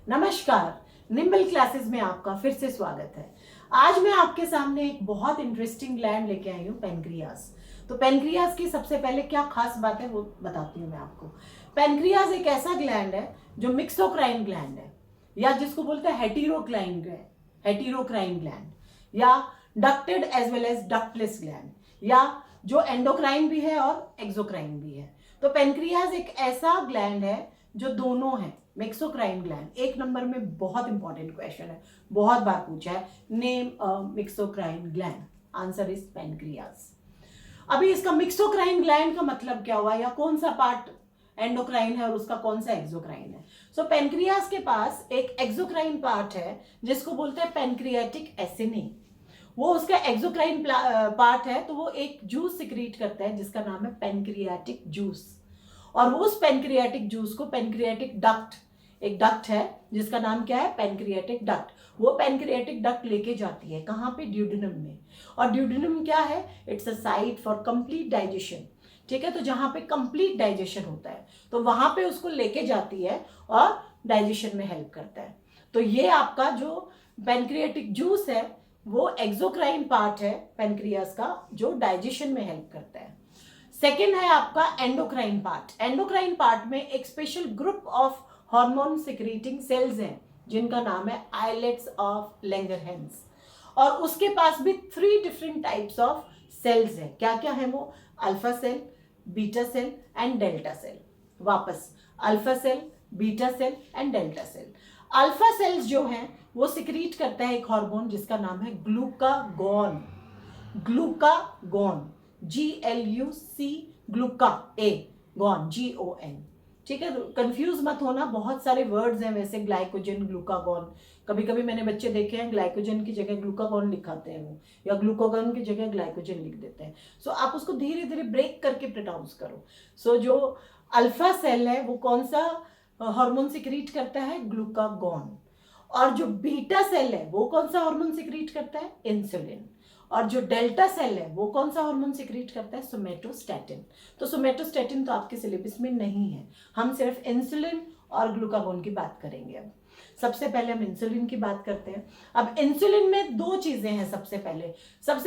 नमस्कार, nimble classes में आपका फिर से स्वागत है। आज मैं आपके सामने एक बहुत इंटरेस्टिंग ग्लैंड लेके आई हूँ, पेनक्रियास। तो पेनक्रियास की सबसे पहले क्या खास बात है वो बताती हूँ मैं आपको। पेनक्रियास एक ऐसा ग्लैंड है जो मिक्सोक्राइन ग्लैंड है, या जिसको बोलते हैं हेटेरोक्राइन ग्लैंड, या ducted as well as ductless gland, या जो एंडोक्राइन भी है और एक्सोक्राइन भी है। तो पेनक्रियास एक ऐसा ग्लैंड है जो दोनों है, मिक्सोक्राइन ग्लैंड। एक नंबर में बहुत इंपॉर्टेंट क्वेश्चन है, बहुत बार पूछा है, name a mixocrine gland, answer is pancreas. अभी इसका मिक्सोक्राइन ग्लैंड का मतलब क्या हुआ, या कौन सा पार्ट एंडोक्राइन है और उसका कौन सा एक्सोक्राइन है। सो पेनक्रियास के पास एक एक्सोक्राइन पार्ट है जिसको बोलते हैं पेनक्रियाटिक एसिनी। वो उसका एक्सोक्राइन पार्ट है, तो वो एक जूस सिक्रीट करता है जिसका नाम है पेनक्रियाटिक जूस। और उस पेनक्रियाटिक जूस को पेनक्रियाटिक डक्ट, एक डक्ट है जिसका नाम क्या है, पेनक्रियाटिक डक्ट, वो पेनक्रियाटिक डक्ट लेके जाती है कहाँ पे, ड्यूडेनम में। और ड्यूडेनम क्या है, it's a site for complete digestion. ठीक है, तो जहाँ पे कंप्लीट डाइजेशन होता है तो वहां पे उसको लेके जाती है और डाइजेशन में हेल्प करता है। तो ये आपका जो पेनक्रियाटिक जूस है वो एक्सोक्राइन पार्ट है पेनक्रियास का, जो डाइजेशन में हेल्प करता है। सेकेंड है आपका एंडोक्राइन पार्ट। एंडोक्राइन पार्ट में एक special group of hormone secreting cells हैं जिनका नाम है आइलेट्स ऑफ लैंगरहैंस। और उसके पास भी 3 डिफरेंट टाइप्स ऑफ सेल्स हैं। क्या क्या है वो, alpha cell, beta cell and delta cell. वापस, alpha cell, beta cell and delta cell. Alpha cells जो हैं वो सिक्रीट करता है एक हार्मोन जिसका नाम है ग्लूकागॉन। ग्लूकागॉन, GLUC, ग्लूका ए, गॉन GON। ठीक है, कंफ्यूज मत होना, बहुत सारे वर्ड्स हैं वैसे, ग्लाइकोजन, ग्लूकागॉन। कभी कभी मैंने बच्चे देखे हैं ग्लाइकोजन की जगह ग्लूकागॉन लिखाते हैं वो, या ग्लूकागॉन की जगह ग्लाइकोजन लिख देते हैं। सो आप उसको धीरे धीरे ब्रेक करके प्रोनाउंस करो। सो जो अल्फा सेल है वो कौन सा हार्मोन सिक्रीट करता है, ग्लूकागॉन। और जो बीटा सेल है वो कौन सा हार्मोन सिक्रीट करता है, इंसुलिन। और जो डेल्टा सेल है वो कौन सा हार्मोन सिक्रीट करता है, सोमेटोस्टैटिन। तो सोमेटोस्टैटिन तो आपके सिलेबस में नहीं है, हम सिर्फ इंसुलिन और ग्लूकागॉन की बात करेंगे। अब सबसे पहले हम इंसुलिन की बात करते हैं। अब इंसुलिन में 2 चीजें हैं। सबसे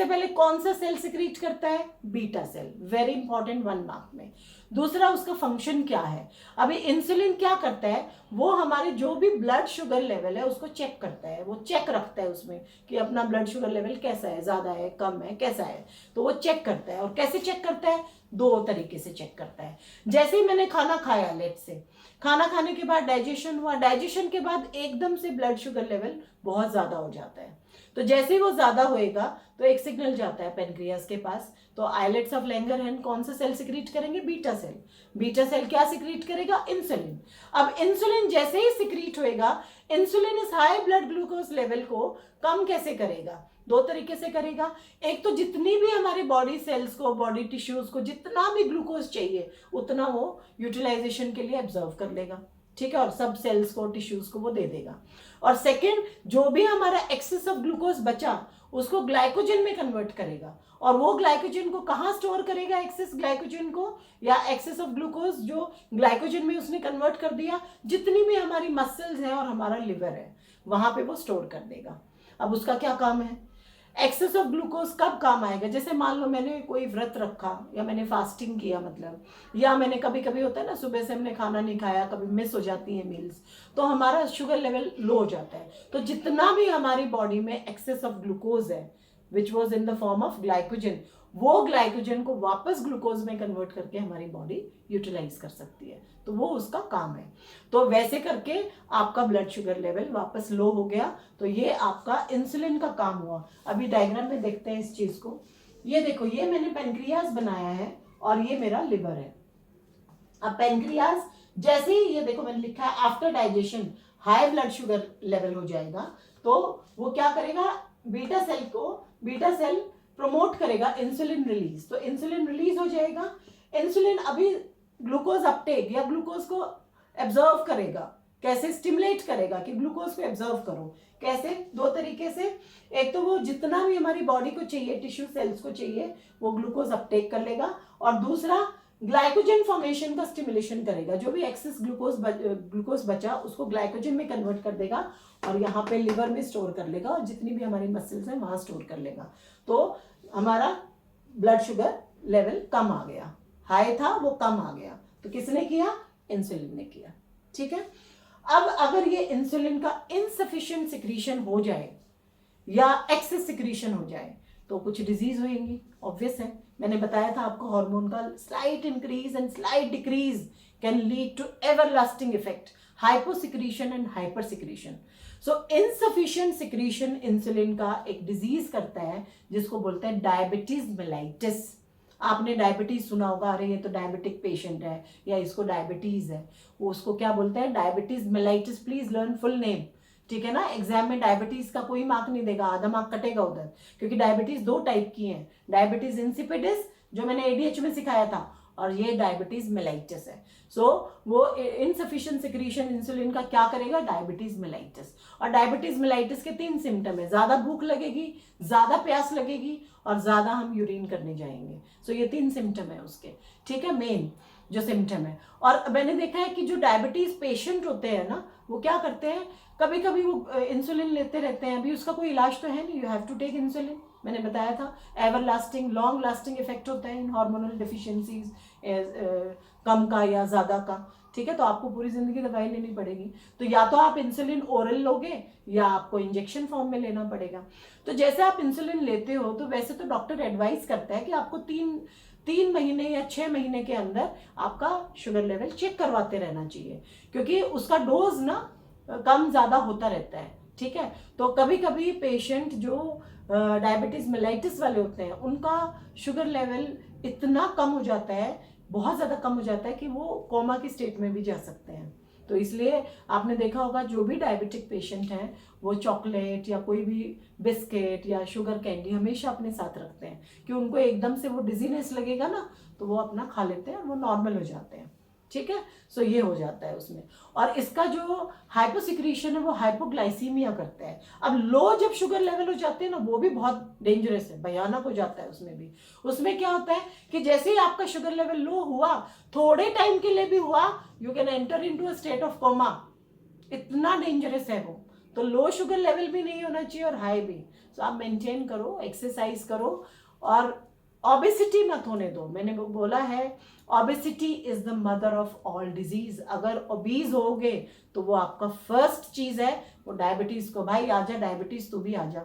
पहले कौन सा सेल सिक्रीट करता है, beta cell, very important, 1 mark में। दूसरा, उसका फंक्शन क्या है। अभी इंसुलिन क्या करता है, वो हमारे जो भी ब्लड शुगर लेवल है उसको चेक करता है, वो चेक रखता है उसमें कि अपना ब्लड शुगर लेवल कैसा है, ज्यादा है, कम है, कैसा है। तो वो चेक करता है। और कैसे चेक करता है, 2 तरीके से चेक करता है। जैसे ही मैंने खाना खाया, लेट से खाना खाने के बाद डाइजेशन हुआ, डाइजेशन के बाद एकदम से ब्लड शुगर लेवल बहुत ज्यादा हो जाता है। तो जैसे ही वो ज्यादा होएगा तो एक सिग्नल जाता है पेनक्रियास के पास। तो आइलेट्स ऑफ लैंगरहैंस कौन सा सेल सिक्रीट करेंगे, बीटा सेल। बीटा सेल क्या सिक्रीट करेगा, इंसुलिन। अब इंसुलिन जैसे ही सिक्रीट होएगा, इंसुलिन इस हाई ब्लड ग्लूकोज लेवल को कम कैसे करेगा, 2 तरीके से करेगा। एक तो जितनी भी हमारे बॉडी सेल्स को, बॉडी टिश्यूज को जितना भी ग्लूकोज चाहिए उतना वो यूटिलाइजेशन के लिए एब्जॉर्व कर लेगा। ठीक है, और सब सेल्स को, टिश्यूज को वो दे देगा। और सेकेंड, जो भी हमारा एक्सेस ऑफ ग्लूकोज बचा उसको ग्लाइकोजन में कन्वर्ट करेगा। और वो ग्लाइकोजन को कहाँ स्टोर करेगा, एक्सेस ग्लाइकोजन को, या एक्सेस ऑफ ग्लूकोज जो ग्लाइकोजन में उसने कन्वर्ट कर दिया, जितनी भी हमारी मसल्स हैं और हमारा लिवर है वहां पे वो स्टोर कर देगा। अब उसका क्या काम है, एक्सेस ऑफ ग्लूकोज कब काम आएगा, जैसे मान लो मैंने कोई व्रत रखा या मैंने फास्टिंग किया, मतलब, या मैंने कभी कभी होता है ना, सुबह से हमने खाना नहीं खाया, कभी मिस हो जाती है मील्स, तो हमारा शुगर लेवल लो हो जाता है। तो जितना भी हमारी बॉडी में एक्सेस ऑफ ग्लूकोज है which was in the form of glycogen, वो ग्लाइकोजन को वापस ग्लूकोज में कन्वर्ट करके हमारी बॉडी यूटिलाइज कर सकती है। तो वो उसका काम है। तो वैसे करके आपका ब्लड शुगर लेवल वापस लो हो गया, तो ये आपका इंसुलिन का काम हुआ। अभी डायग्राम में देखते हैं इस चीज को। ये देखो, ये मैंने पेनक्रियास बनाया है और ये मेरा लिवर है। अब पेनक्रियास जैसे ही, ये देखो मैंने लिखा है after digestion high blood sugar level हो जाएगा, तो वो क्या करेगा, बीटा सेल प्रमोट करेगा इंसुलिन रिलीज। तो इंसुलिन रिलीज हो जाएगा। इंसुलिन अभी ग्लूकोज अपटेक या ग्लूकोज को एब्जॉर्व करेगा, कैसे स्टिमुलेट करेगा कि ग्लूकोज को एब्जॉर्व करो, कैसे, 2 तरीके से। एक तो वो जितना भी हमारी बॉडी को चाहिए, टिश्यू सेल्स को चाहिए, वो ग्लूकोज अपटेक कर लेगा। और दूसरा, ग्लाइकोजन फॉर्मेशन का स्टिमुलेशन करेगा, जो भी एक्सेस ग्लूकोज बचा उसको ग्लाइकोजन में कन्वर्ट कर देगा और यहाँ पे लिवर में स्टोर कर लेगा और जितनी भी हमारी मसल्स हैं वहां स्टोर कर लेगा। तो हमारा ब्लड शुगर लेवल कम आ गया, हाई था वो कम आ गया। तो किसने किया? इंसुलिन ने किया। ठीक है। अब अगर ये इंसुलिन का इनसफिशिएंट सिक्रीशन हो जाए या एक्सेस सिक्रीशन हो जाए तो कुछ डिजीज होंगी, ऑब्वियस है। मैंने बताया था आपको हार्मोन का slight increase and slight decrease can lead to everlasting effect, hyposecretion and hyper secretion. So insufficient secretion insulin का एक डिजीज करता है जिसको बोलते हैं डायबिटीज मेलाइटिस। आपने डायबिटीज सुना होगा, अरे ये तो डायबिटिक पेशेंट है या इसको डायबिटीज है, वो उसको क्या बोलते हैं? Diabetes mellitus. Please learn full name, ठीक है ना। एग्जाम में डायबिटीज का कोई मार्क नहीं देगा, आधा मार्क कटेगा उधर, क्योंकि डायबिटीज दो टाइप की है, डायबिटीज इंसिपिडिस जो मैंने एडीएच में सिखाया था, और ये डायबिटीज मेलाइटिस है। सो वो इनसफिशिएंट सिक्रीशन इंसुलिन का क्या करेगा? Diabetes mellitus. और डायबिटीज मेलाइटिस के 3 सिम्टम है, ज्यादा भूख लगेगी, ज्यादा प्यास लगेगी और ज्यादा हम यूरिन करने जाएंगे। सो ये 3 सिम्टम है उसके, ठीक है, मेन जो सिम्टम है। और मैंने देखा है कि जो डायबिटीज पेशेंट होते हैं ना, वो क्या करते हैं, कभी कभी वो इंसुलिन लेते रहते हैं, अभी उसका कोई इलाज तो है नहीं, you have to take insulin. मैंने बताया था ever lasting long lasting effect होता है इन हार्मोनल डिफिशियंसीज, कम का या ज़्यादा का, ठीक है। तो आपको पूरी ज़िंदगी दवाई लेनी पड़ेगी। तो या तो आप इंसुलिन ओरल लोगे या आपको इंजेक्शन फॉर्म में लेना पड़ेगा। तो जैसे आप इंसुलिन लेते हो तो वैसे तो डॉक्टर एडवाइस करता है कि आपको 3 महीने या 6 महीने के अंदर आपका शुगर लेवल चेक करवाते रहना चाहिए, क्योंकि उसका डोज ना कम ज़्यादा होता रहता है, ठीक है। तो कभी कभी पेशेंट जो डायबिटीज मेलाइटिस वाले होते हैं उनका शुगर लेवल इतना कम हो जाता है, बहुत ज़्यादा कम हो जाता है कि वो कोमा की स्टेट में भी जा सकते हैं। तो इसलिए आपने देखा होगा जो भी डायबिटिक पेशेंट हैं वो चॉकलेट या कोई भी बिस्किट या शुगर कैंडी हमेशा अपने साथ रखते हैं, कि उनको एकदम से वो डिजीनेस लगेगा ना तो वो अपना खा लेते हैं और वो नॉर्मल हो जाते हैं, ठीक है। सो ये हो जाता है उसमें। और इसका जो हाइपोसिक्रीशन है वो हाइपोग्लाइसीमिया करता है। अब लो जब शुगर लेवल हो जाते हैं ना वो भी बहुत डेंजरस है, भयानक हो जाता है उसमें भी। उसमें क्या होता है कि जैसे ही आपका शुगर लेवल लो हुआ, थोड़े टाइम के लिए भी हुआ, you can enter into a state of coma. इतना डेंजरस है वो। तो लो शुगर लेवल भी नहीं होना चाहिए और हाई भी। सो आप मेंटेन करो, एक्सरसाइज करो और ओबेसिटी मत होने दो। मैंने बोला है obesity is the mother of all disease. अगर ओबीज होगे तो वो आपका फर्स्ट चीज है वो डायबिटीज को, भाई आजा डायबिटीज तू भी आजा,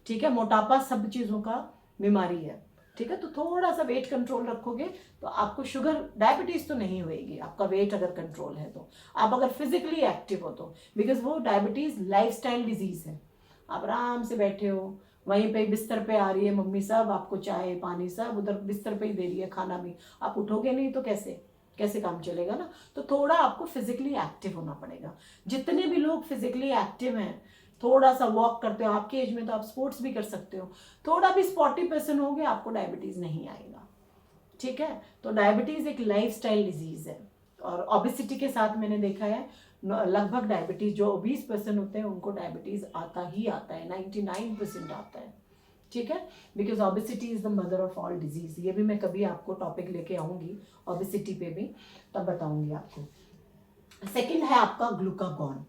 ठीक है। मोटापा सब चीजों का बीमारी है, ठीक है। तो थोड़ा सा वेट कंट्रोल रखोगे तो आपको शुगर डायबिटीज तो नहीं होएगी, आपका वेट अगर कंट्रोल है तो। आप अगर फिजिकली एक्टिव हो तो, बिकॉज वो डायबिटीज लाइफस्टाइल डिजीज है। आप आराम से बैठे हो, वहीं पे बिस्तर पे आ रही है मम्मी सब आपको चाय पानी सब उधर बिस्तर पे ही दे रही है, खाना भी, आप उठोगे नहीं तो कैसे काम चलेगा ना। तो थोड़ा आपको फिजिकली एक्टिव होना पड़ेगा। जितने भी लोग फिजिकली एक्टिव हैं, थोड़ा सा वॉक करते हो, आपके एज में तो आप स्पोर्ट्स भी कर सकते हो, थोड़ा भी स्पॉटी पर्सन हो गए आपको डायबिटीज नहीं आएगा, ठीक है। तो डायबिटीज एक लाइफस्टाइल डिजीज है। और ओबेसिटी के साथ मैंने देखा है लगभग डायबिटीज जो 20% होते हैं उनको डायबिटीज आता ही आता है, 99% आता है, ठीक है। Because obesity is the mother of all disease. ये भी मैं कभी आपको टॉपिक लेके आऊंगी ओबेसिटी पे भी, तब बताऊंगी आपको। सेकंड है आपका ग्लूकागॉन।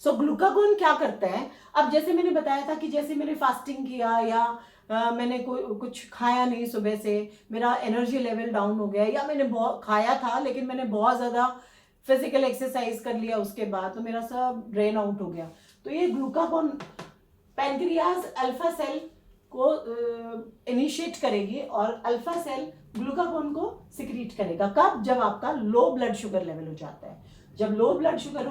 सो ग्लूकागॉन क्या करता है? अब जैसे मैंने बताया था कि जैसे मैंने फास्टिंग किया या मैंने कुछ खाया नहीं सुबह से, मेरा एनर्जी लेवल डाउन हो गया, या मैंने बहुत खाया था लेकिन मैंने बहुत ज़्यादा फिजिकल एक्सरसाइज कर लिया उसके बाद तो मेरा सब ड्रेन आउट हो गया। तो ये ग्लूकागॉन पैनक्रियाज अल्फा सेल को इनिशिएट करेगी और अल्फा सेल ग्लूकागॉन को सिक्रीट करेगा। कब? जब आपका लो ब्लड शुगर लेवल हो जाता है। जब लो ब्लड शुगर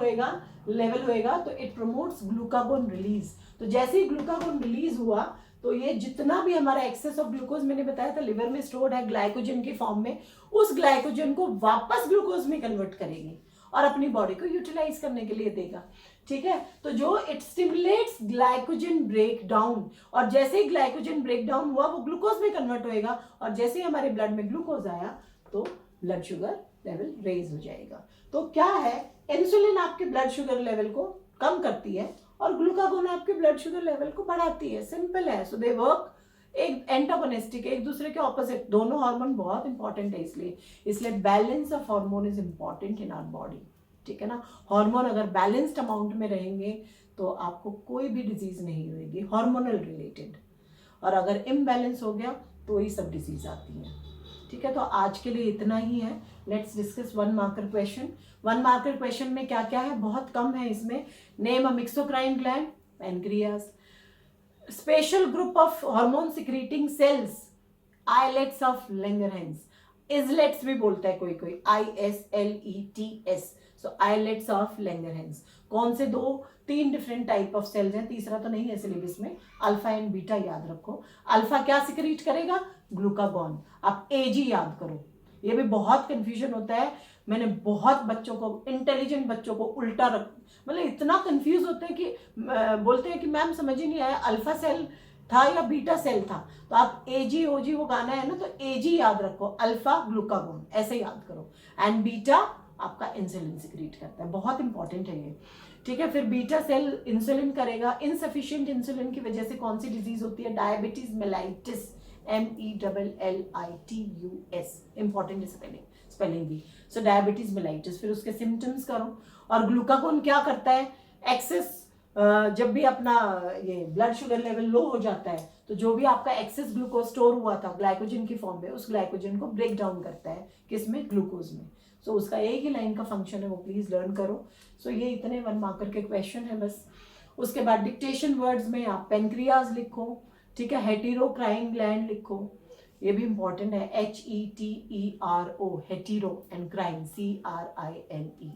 लेवल होएगा तो इट प्रमोट्स ग्लूकागॉन रिलीज। तो जैसे ही ग्लूकागॉन रिलीज हुआ तो ये जितना भी हमारा एक्सेस ऑफ ग्लूकोज मैंने बताया था लिवर में स्टोर्ड है ग्लाइकोजन के फॉर्म में, उस ग्लाइकोजन को वापस ग्लूकोज में कन्वर्ट करेगी और अपनी बॉडी को यूटिलाइज करने के लिए देगा, ठीक है। तो जो it stimulates glycogen break down, और जैसे ही ग्लाइकोजन ब्रेक डाउन हुआ वो ग्लूकोज में कन्वर्ट होएगा, और जैसे ही हमारे ब्लड में ग्लूकोज आया तो ब्लड शुगर लेवल रेज हो जाएगा। तो क्या है, इंसुलिन आपके ब्लड शुगर लेवल को कम करती है और ग्लूकागॉन आपके ब्लड शुगर लेवल को बढ़ाती है, सिंपल है। सो दे वर्क एक एंटागोनिस्टिक, एक दूसरे के ऑपोजिट, दोनों हार्मोन बहुत इंपॉर्टेंट है। इसलिए balance of hormone is important in our body, ठीक है ना। हार्मोन अगर बैलेंस्ड अमाउंट में रहेंगे तो आपको कोई भी डिजीज नहीं होगी हार्मोनल रिलेटेड, और अगर इम्बैलेंस हो गया तो ये सब डिजीज आती हैं, ठीक है। तो आज के लिए इतना ही है। Let's discuss 1 marker question. 1 marker question में क्या क्या है, बहुत कम है इसमें। Name a mixocrine gland, pancreas. Special group of hormone secreting cells, islets of Langerhans. Islets भी बोलता है कोई कोई, ISLETS, so islets of Langerhans. कौन से 2-3 डिफरेंट टाइप ऑफ सेल्स हैं, तीसरा तो नहीं है सिलेबस में। अल्फा एंड बीटा याद रखो। अल्फा क्या सिक्रीट करेगा, ग्लूकागॉन। आप AG याद करो, ये भी बहुत कंफ्यूजन होता है। मैंने बहुत बच्चों को, इंटेलिजेंट बच्चों को उल्टा रख, मतलब इतना कंफ्यूज होते हैं कि बोलते हैं कि मैम समझ ही नहीं आया अल्फा सेल था या बीटा सेल था। तो आप AG OG वो गाना है ना, तो AG याद रखो, अल्फा ग्लूकागॉन ऐसे याद करो। एंड बीटा आपका इंसुलिन सिक्रीट करता है, बहुत इंपॉर्टेंट है ये, ठीक है। फिर बीटा सेल इंसुलिन करेगा। इनसफिशिएंट इंसुलिन की वजह से कौन सी डिजीज होती है, diabetes mellitus, MELLITUS, important spelling भी। सो डायबिटीज मेलाइटिस, फिर उसके सिम्टम्स करो। और ग्लूकागॉन क्या करता है, एक्सेस, जब भी अपना ये ब्लड शुगर लेवल लो हो जाता है तो जो भी आपका एक्सेस ग्लूकोज स्टोर हुआ था ग्लाइकोजन की फॉर्म में, उस ग्लाइकोजन को ब्रेक डाउन करता है, किसमें, ग्लूकोज में। सो उसका एक ही लाइन का फंक्शन है, वो प्लीज लर्न करो। सो ये इतने 1 मार्कर के क्वेश्चन है बस। उसके बाद डिक्टेशन वर्ड्स में आप पेनक्रियाज लिखो, ठीक है। हेटेरोक्राइन ग्लैंड लिखो, ये भी इंपॉर्टेंट है, HETERO, हेटेरो, एंड क्राइन CRINE।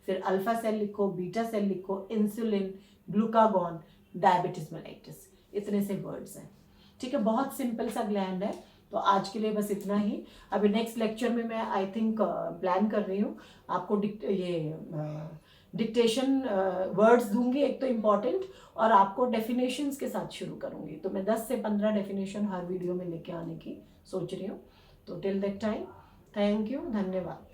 फिर अल्फा सेल लिखो, बीटा सेल लिखो, इंसुलिन, ग्लूकागॉन, डायबिटीज मेलाइटिस, इतने से वर्ड्स हैं, ठीक है। बहुत सिंपल सा ग्लैंड है। तो आज के लिए बस इतना ही। अभी नेक्स्ट लेक्चर में मैं आई थिंक प्लान कर रही हूँ आपको डिक्टेशन वर्ड्स दूंगी, एक तो इम्पॉर्टेंट, और आपको डेफिनेशंस के साथ शुरू करूंगी। तो मैं 10 से 15 डेफिनेशन हर वीडियो में लेके आने की सोच रही हूँ। तो till that time, thank you, धन्यवाद।